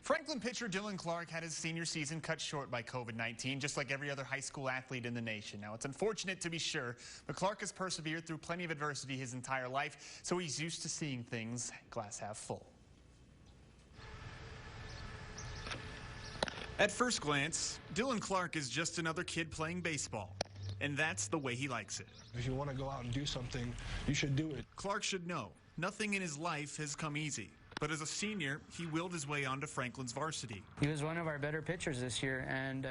Franklin pitcher Dylan Clark had his senior season cut short by COVID-19, just like every other high school athlete in the nation. Now, it's unfortunate to be sure, but Clark has persevered through plenty of adversity his entire life, so he's used to seeing things glass half full. At first glance, Dylan Clark is just another kid playing baseball. And that's the way he likes it. If you want to go out and do something, you should do it. Clark should know, nothing in his life has come easy. But as a senior, he willed his way onto Franklin's varsity. He was one of our better pitchers this year, and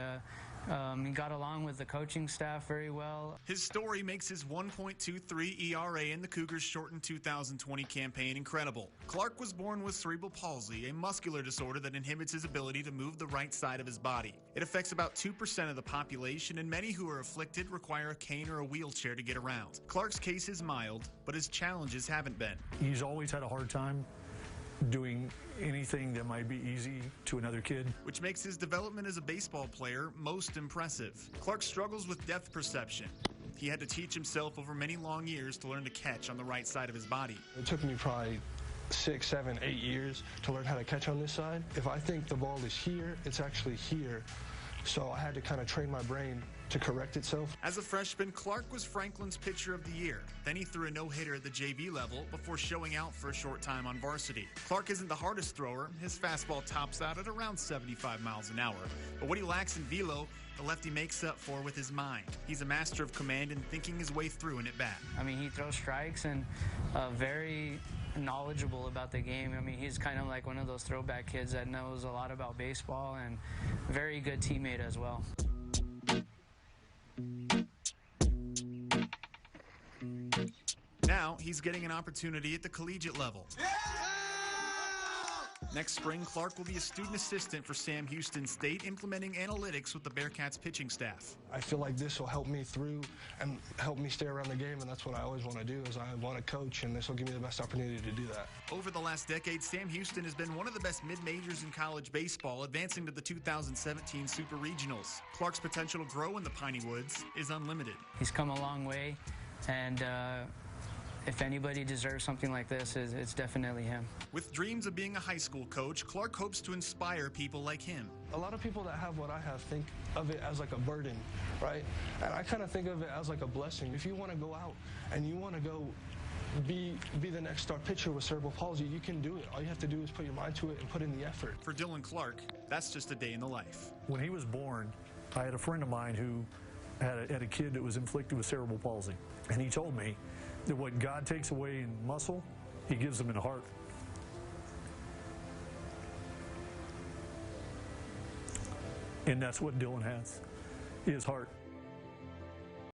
he got along with the coaching staff very well. His story makes his 1.23 ERA in the Cougars' shortened 2020 campaign incredible. Clark was born with cerebral palsy, a muscular disorder that inhibits his ability to move the right side of his body. It affects about 2% of the population, and many who are afflicted require a cane or a wheelchair to get around. Clark's case is mild, but his challenges haven't been. He's always had a hard time doing anything that might be easy to another kid. Which makes his development as a baseball player most impressive. Clark struggles with depth perception. He had to teach himself over many long years to learn to catch on the right side of his body. It took me probably 6, 7, 8 years to learn how to catch on this side. If I think the ball is here, it's actually here. So I had to kind of train my brain to correct itself. As a freshman, Clark was Franklin's pitcher of the year. Then he threw a no-hitter at the JV level before showing out for a short time on varsity. Clark isn't the hardest thrower. His fastball tops out at around 75 miles an hour. But what he lacks in velo, the lefty makes up for with his mind. He's a master of command and thinking his way through an at-bat. I mean, he throws strikes and very knowledgeable about the game. I mean, he's kind of like one of those throwback kids that knows a lot about baseball and very good teammate as well. Now he's getting an opportunity at the collegiate level. Next spring, Clark will be a student assistant for Sam Houston State, implementing analytics with the Bearcats pitching staff. I feel like this will help me through and help me stay around the game, and that's what I always want to do, is I want to coach, and this will give me the best opportunity to do that. Over the last decade, Sam Houston has been one of the best mid-majors in college baseball, advancing to the 2017 Super Regionals. Clark's potential to grow in the Piney Woods is unlimited. He's come a long way, and if anybody deserves something like this, it's definitely him. With dreams of being a high school coach, Clark hopes to inspire people like him. A lot of people that have what I have think of it as like a burden, right? And I kind of think of it as like a blessing. If you want to go out and you want to go be the next star pitcher with cerebral palsy, you can do it. All you have to do is put your mind to it and put in the effort. For Dylan Clark, that's just a day in the life. When he was born, I had a friend of mine who had a kid that was inflicted with cerebral palsy. And he told me that what God takes away in muscle, he gives them in the heart. And that's what Dylan has, his heart.